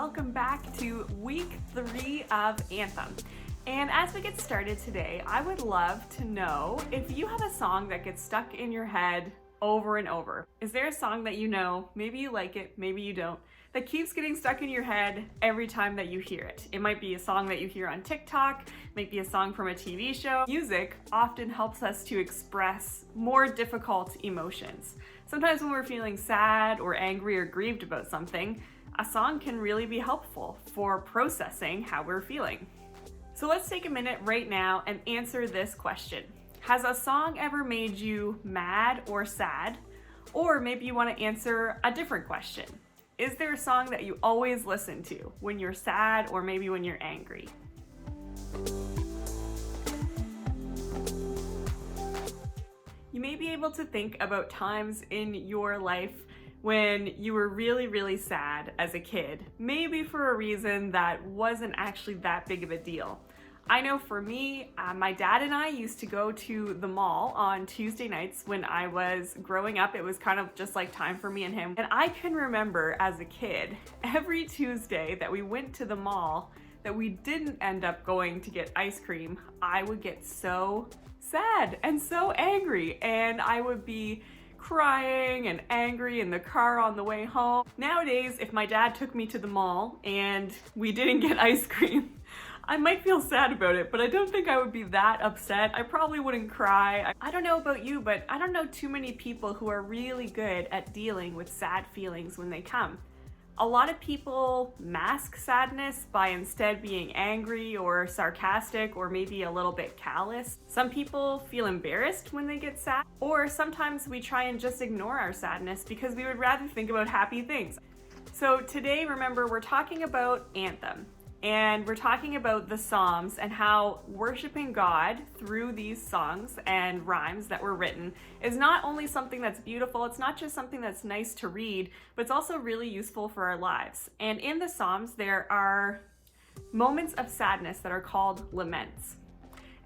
welcome back to week 3 of Anthem. And as we get started today, I would love to know if you have a song that gets stuck in your head over and over. Is there a song that you know, maybe you like it, maybe you don't, that keeps getting stuck in your head every time that you hear it? It might be a song that you hear on TikTok, might be a song from a TV show. Music often helps us to express more difficult emotions. Sometimes when we're feeling sad or angry or grieved about something, a song can really be helpful for processing how we're feeling. So let's take a minute right now and answer this question. Has a song ever made you mad or sad? Or maybe you want to answer a different question. Is there a song that you always listen to when you're sad or maybe when you're angry? You may be able to think about times in your life when you were really sad as a kid, maybe for a reason that wasn't actually that big of a deal. I know for me, my dad and I used to go to the mall on Tuesday nights when I was growing up. It was kind of just like time for me and him. And I can remember as a kid, every Tuesday that we went to the mall, that we didn't end up going to get ice cream, I would get so sad and so angry, and I would be crying and angry in the car on the way home. Nowadays, if my dad took me to the mall and we didn't get ice cream, I might feel sad about it, but I don't think I would be that upset. I probably wouldn't cry. I don't know about you, but I don't know too many people who are really good at dealing with sad feelings when they come. A lot of people mask sadness by instead being angry or sarcastic or maybe a little bit callous. Some people feel embarrassed when they get sad, or sometimes we try and just ignore our sadness because we would rather think about happy things. So today, remember, we're talking about Anthem. And we're talking about the Psalms and how worshiping God through these songs and rhymes that were written is not only something that's beautiful, it's not just something that's nice to read, but it's also really useful for our lives. And in the Psalms, there are moments of sadness that are called laments.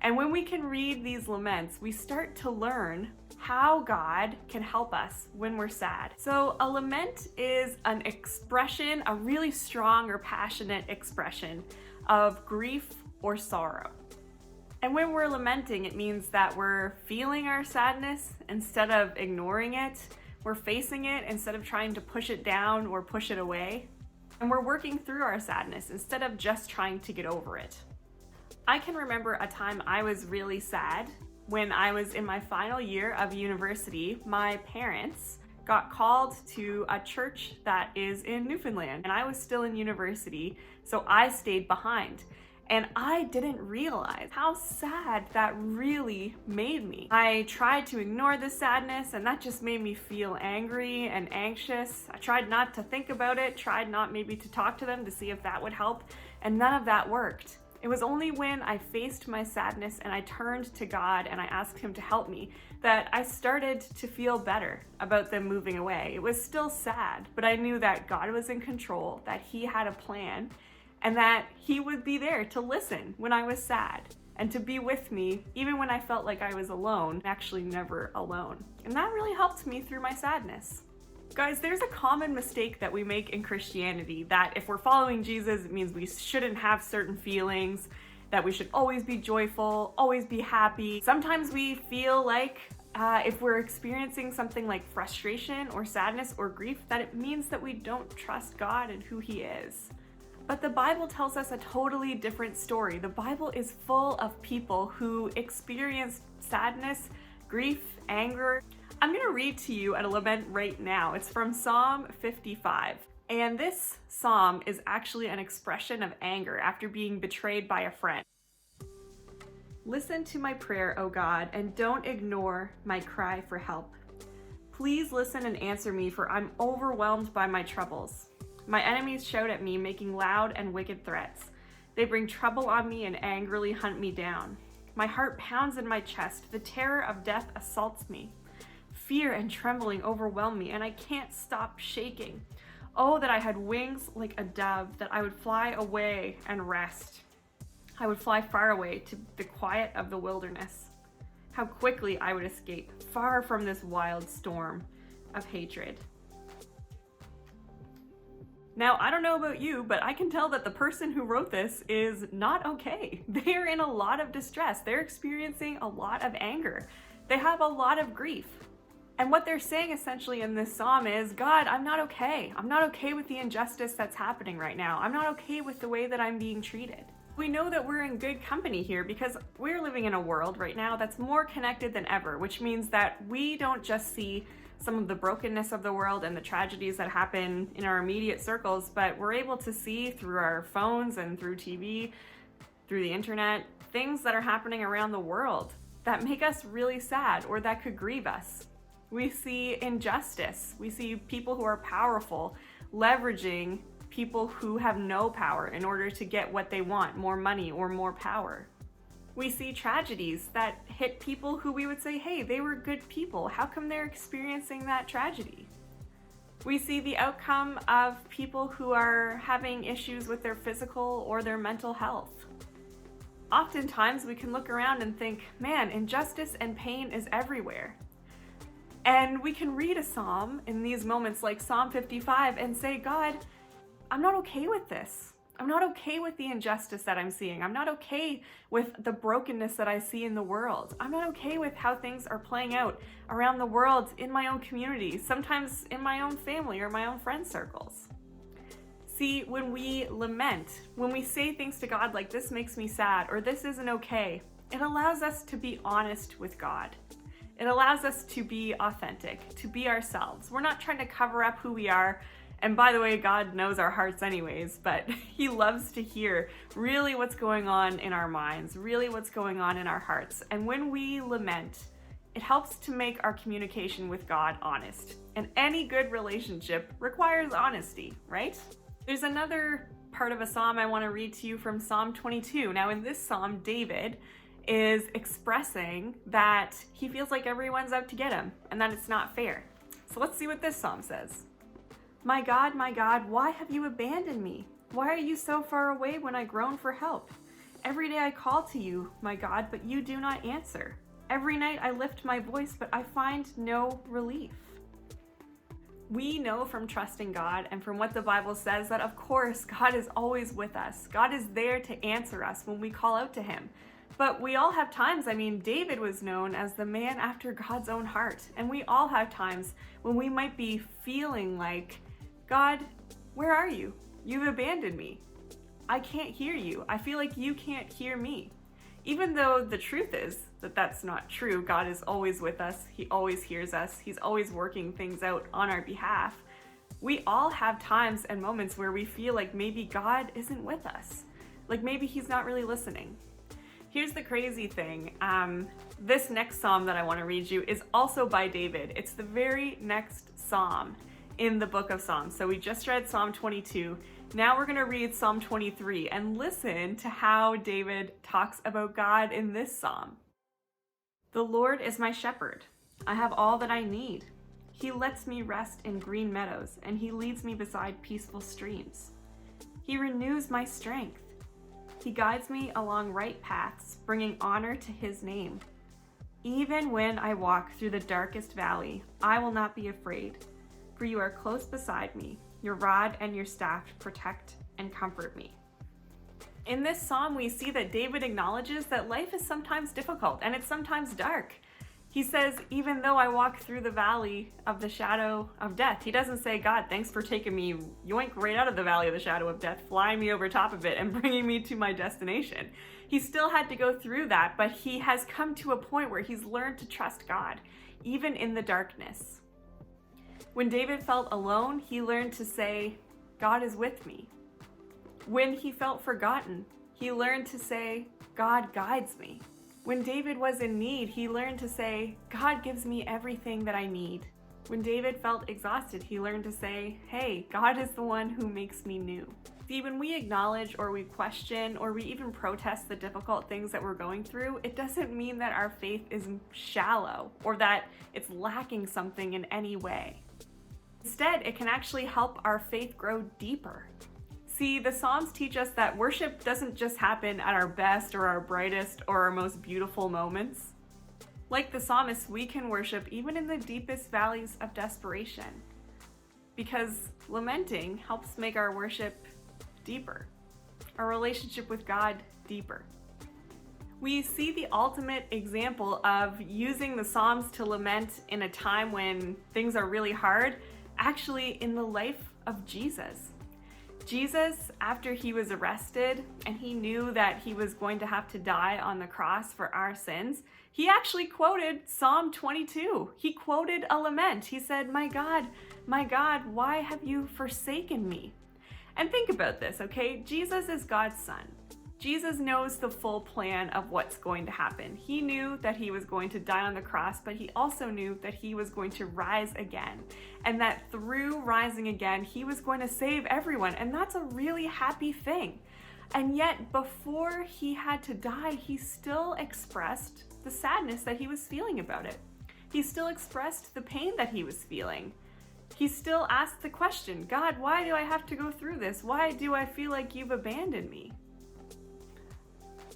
And when we can read these laments, we start to learn how God can help us when we're sad. So a lament is an expression, a really strong or passionate expression of grief or sorrow. And when we're lamenting, it means that we're feeling our sadness instead of ignoring it. We're facing it instead of trying to push it down or push it away. And we're working through our sadness instead of just trying to get over it. I can remember a time I was really sad. When I was in my final year of university, my parents got called to a church that is in Newfoundland, and I was still in university, so I stayed behind. And I didn't realize how sad that really made me. I tried to ignore the sadness, and that just made me feel angry and anxious. I tried not to think about it, tried not maybe to talk to them to see if that would help, and none of that worked. It was only when I faced my sadness and I turned to God and I asked Him to help me that I started to feel better about them moving away. It was still sad, but I knew that God was in control, that He had a plan, and that He would be there to listen when I was sad and to be with me even when I felt like I was alone, actually never alone. And that really helped me through my sadness. Guys, there's a common mistake that we make in Christianity, that if we're following Jesus, it means we shouldn't have certain feelings, that we should always be joyful, always be happy. Sometimes we feel like if we're experiencing something like frustration or sadness or grief, that it means that we don't trust God and who He is. But the Bible tells us a totally different story. The Bible is full of people who experience sadness, grief, anger. I'm going to read to you a lament right now. It's from Psalm 55. And this psalm is actually an expression of anger after being betrayed by a friend. Listen to my prayer, O God, and don't ignore my cry for help. Please listen and answer me, for I'm overwhelmed by my troubles. My enemies shout at me, making loud and wicked threats. They bring trouble on me and angrily hunt me down. My heart pounds in my chest. The terror of death assaults me. Fear and trembling overwhelm me, and I can't stop shaking. Oh, that I had wings like a dove, that I would fly away and rest. I would fly far away to the quiet of the wilderness. How quickly I would escape, far from this wild storm of hatred. Now, I don't know about you, but I can tell that the person who wrote this is not okay. They're in a lot of distress. They're experiencing a lot of anger. They have a lot of grief. And what they're saying essentially in this psalm is, God, I'm not okay. I'm not okay with the injustice that's happening right now. I'm not okay with the way that I'm being treated. We know that we're in good company here because we're living in a world right now that's more connected than ever, which means that we don't just see some of the brokenness of the world and the tragedies that happen in our immediate circles, but we're able to see through our phones and through TV, through the internet, things that are happening around the world that make us really sad or that could grieve us. We see injustice. We see people who are powerful leveraging people who have no power in order to get what they want, more money or more power. We see tragedies that hit people who we would say, hey, they were good people. How come they're experiencing that tragedy? We see the outcome of people who are having issues with their physical or their mental health. Oftentimes we can look around and think, man, injustice and pain is everywhere. And we can read a psalm in these moments like Psalm 55 and say, God, I'm not okay with this. I'm not okay with the injustice that I'm seeing. I'm not okay with the brokenness that I see in the world. I'm not okay with how things are playing out around the world in my own community, sometimes in my own family or my own friend circles. See, when we lament, when we say things to God like this makes me sad or this isn't okay, it allows us to be honest with God. It allows us to be authentic, to be ourselves. We're not trying to cover up who we are. And by the way, God knows our hearts anyways, but He loves to hear really what's going on in our minds, really what's going on in our hearts. And when we lament, it helps to make our communication with God honest. And any good relationship requires honesty, right? There's another part of a psalm I want to read to you from Psalm 22. Now in this psalm, David is expressing that he feels like everyone's out to get him and that it's not fair. So let's see what this psalm says. My God, why have you abandoned me? Why are you so far away when I groan for help? Every day I call to you, my God, but you do not answer. Every night I lift my voice, but I find no relief. We know from trusting God and from what the Bible says that of course God is always with us. God is there to answer us when we call out to Him. But we all have times, David was known as the man after God's own heart. And we all have times when we might be feeling like, God, where are you? You've abandoned me. I can't hear you. I feel like you can't hear me. Even though the truth is that that's not true, God is always with us. He always hears us. He's always working things out on our behalf. We all have times and moments where we feel like maybe God isn't with us. Like maybe He's not really listening. Here's the crazy thing. This next psalm that I want to read you is also by David. It's the very next psalm in the book of Psalms. So we just read Psalm 22. Now we're going to read Psalm 23 and listen to how David talks about God in this psalm. The Lord is my shepherd. I have all that I need. He lets me rest in green meadows, and He leads me beside peaceful streams. He renews my strength. He guides me along right paths, bringing honor to His name. Even when I walk through the darkest valley, I will not be afraid, for you are close beside me. Your rod and your staff protect and comfort me. In this psalm, we see that David acknowledges that life is sometimes difficult and it's sometimes dark. He says, even though I walk through the valley of the shadow of death, he doesn't say, God, thanks for taking me yoink right out of the valley of the shadow of death, flying me over top of it and bringing me to my destination. He still had to go through that, but he has come to a point where he's learned to trust God, even in the darkness. When David felt alone, he learned to say, God is with me. When he felt forgotten, he learned to say, God guides me. When David was in need, he learned to say, God gives me everything that I need. When David felt exhausted, he learned to say, hey, God is the one who makes me new. See, when we acknowledge or we question or we even protest the difficult things that we're going through, it doesn't mean that our faith is shallow or that it's lacking something in any way. Instead, it can actually help our faith grow deeper. See, the Psalms teach us that worship doesn't just happen at our best or our brightest or our most beautiful moments. Like the psalmist, we can worship even in the deepest valleys of desperation. because lamenting helps make our worship deeper, our relationship with God deeper. We see the ultimate example of using the Psalms to lament in a time when things are really hard, actually in the life of Jesus. Jesus, after he was arrested and he knew that he was going to have to die on the cross for our sins, he actually quoted Psalm 22. He quoted a lament. He said, my God, why have you forsaken me?" And think about this, okay? Jesus is God's son. Jesus knows the full plan of what's going to happen. He knew that he was going to die on the cross, but he also knew that he was going to rise again, and that through rising again, he was going to save everyone, and that's a really happy thing. And yet, before he had to die, he still expressed the sadness that he was feeling about it. He still expressed the pain that he was feeling. He still asked the question, "God, why do I have to go through this? Why do I feel like you've abandoned me?"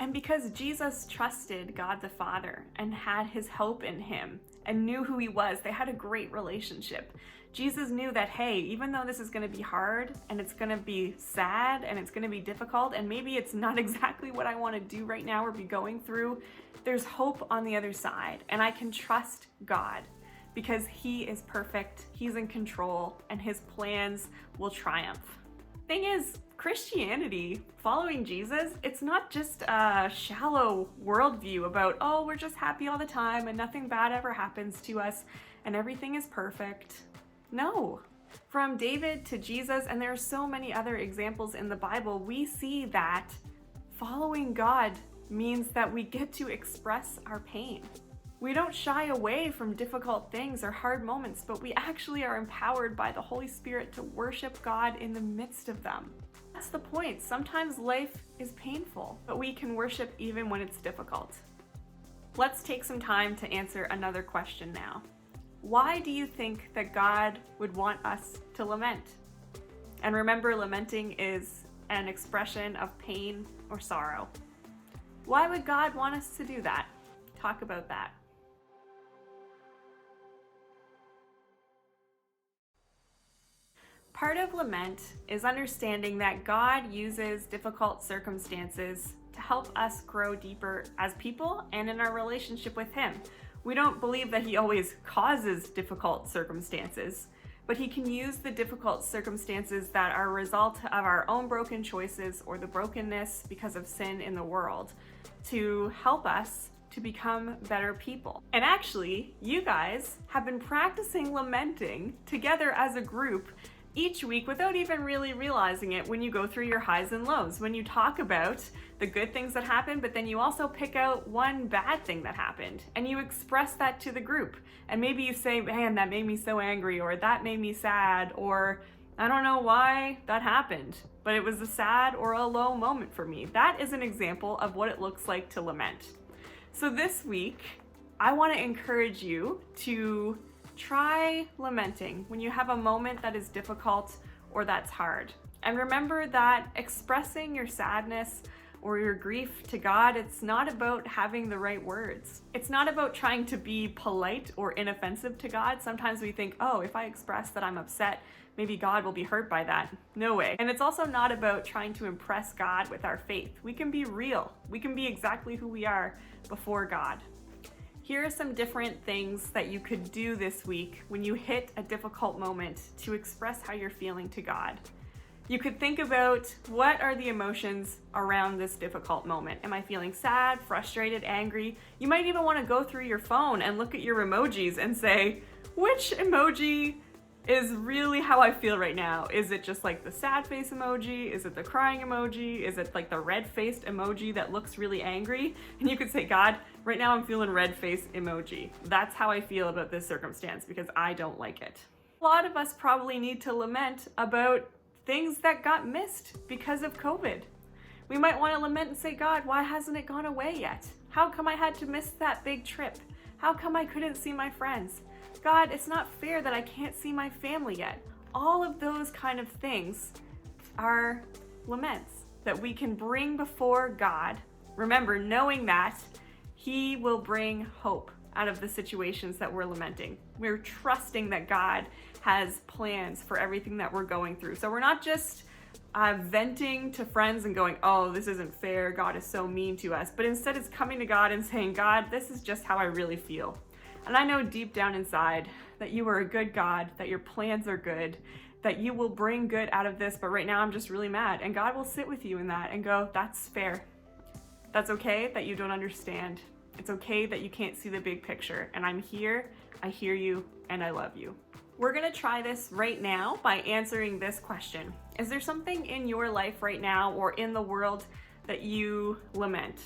And because Jesus trusted God the Father and had his hope in him and knew who he was, they had a great relationship. Jesus knew that, hey, even though this is going to be hard and it's going to be sad and it's going to be difficult and maybe it's not exactly what I want to do right now or be going through, there's hope on the other side, and I can trust God because he is perfect, he's in control, and his plans will triumph. Thing is, Christianity, following Jesus, it's not just a shallow worldview about, oh, we're just happy all the time and nothing bad ever happens to us and everything is perfect. No. From David to Jesus, and there are so many other examples in the Bible, we see that following God means that we get to express our pain. We don't shy away from difficult things or hard moments, but we actually are empowered by the Holy Spirit to worship God in the midst of them. That's the point. Sometimes life is painful, but we can worship even when it's difficult. Let's take some time to answer another question now. Why do you think that God would want us to lament? And remember, lamenting is an expression of pain or sorrow. Why would God want us to do that? Talk about that. Part of lament is understanding that God uses difficult circumstances to help us grow deeper as people and in our relationship with him. We don't believe that he always causes difficult circumstances, but he can use the difficult circumstances that are a result of our own broken choices or the brokenness because of sin in the world to help us to become better people. And actually, you guys have been practicing lamenting together as a group each week without even really realizing it when you go through your highs and lows, when you talk about the good things that happened, but then you also pick out one bad thing that happened and you express that to the group. And maybe you say, man, that made me so angry, or that made me sad, or I don't know why that happened, but it was a sad or a low moment for me. That is an example of what it looks like to lament. So this week, I want to encourage you to try lamenting when you have a moment that is difficult or that's hard. And remember that expressing your sadness or your grief to God, it's not about having the right words. It's not about trying to be polite or inoffensive to God. Sometimes we think, oh, if I express that I'm upset, maybe God will be hurt by that. No way. And it's also not about trying to impress God with our faith. We can be real. We can be exactly who we are before God. Here are some different things that you could do this week when you hit a difficult moment to express how you're feeling to God. You could think about, what are the emotions around this difficult moment? Am I feeling sad, frustrated, angry? You might even want to go through your phone and look at your emojis and say, which emoji is really how I feel right now? Is it just like the sad face emoji? Is it the crying emoji? Is it like the red faced emoji that looks really angry? And you could say, God, right now I'm feeling red face emoji. That's how I feel about this circumstance because I don't like it. A lot of us probably need to lament about things that got missed because of COVID. We might want to lament and say, God, why hasn't it gone away yet? How come I had to miss that big trip? How come I couldn't see my friends? God, it's not fair that I can't see my family yet. All of those kind of things are laments that we can bring before God. Remember, knowing that he will bring hope out of the situations that we're lamenting. We're trusting that God has plans for everything that we're going through. So we're not just venting to friends and going, oh, this isn't fair, God is so mean to us. But instead it's coming to God and saying, God, this is just how I really feel. And I know deep down inside that you are a good God, that your plans are good, that you will bring good out of this, but right now I'm just really mad. And God will sit with you in that and go, that's fair. That's okay that you don't understand. It's okay that you can't see the big picture. And I'm here, I hear you, and I love you. We're gonna try this right now by answering this question. Is there something in your life right now or in the world that you lament?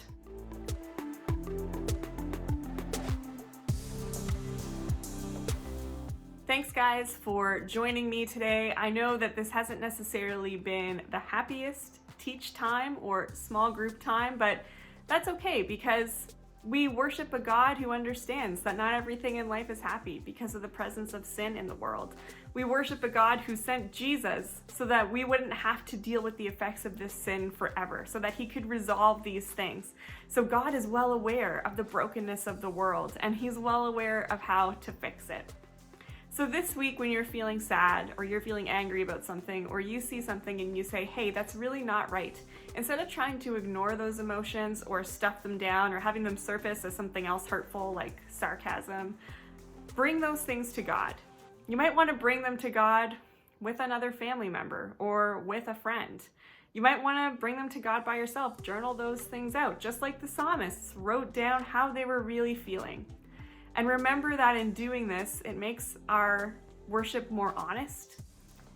Thanks guys for joining me today. I know that this hasn't necessarily been the happiest teach time or small group time, but that's okay because we worship a God who understands that not everything in life is happy because of the presence of sin in the world. We worship a God who sent Jesus so that we wouldn't have to deal with the effects of this sin forever, so that he could resolve these things. So God is well aware of the brokenness of the world, and he's well aware of how to fix it. So this week when you're feeling sad or you're feeling angry about something or you see something and you say, hey, that's really not right, instead of trying to ignore those emotions or stuff them down or having them surface as something else hurtful like sarcasm, bring those things to God. You might want to bring them to God with another family member or with a friend. You might want to bring them to God by yourself, journal those things out, just like the psalmists wrote down how they were really feeling. And remember that in doing this, it makes our worship more honest,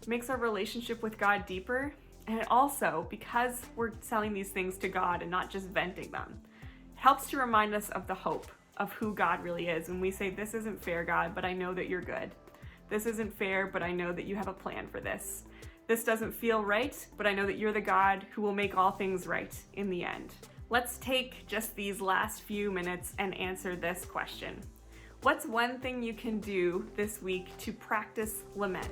it makes our relationship with God deeper, and it also, because we're telling these things to God and not just venting them, it helps to remind us of the hope of who God really is when we say, this isn't fair, God, but I know that you're good. This isn't fair, but I know that you have a plan for this. This doesn't feel right, but I know that you're the God who will make all things right in the end. Let's take just these last few minutes and answer this question. What's one thing you can do this week to practice lament?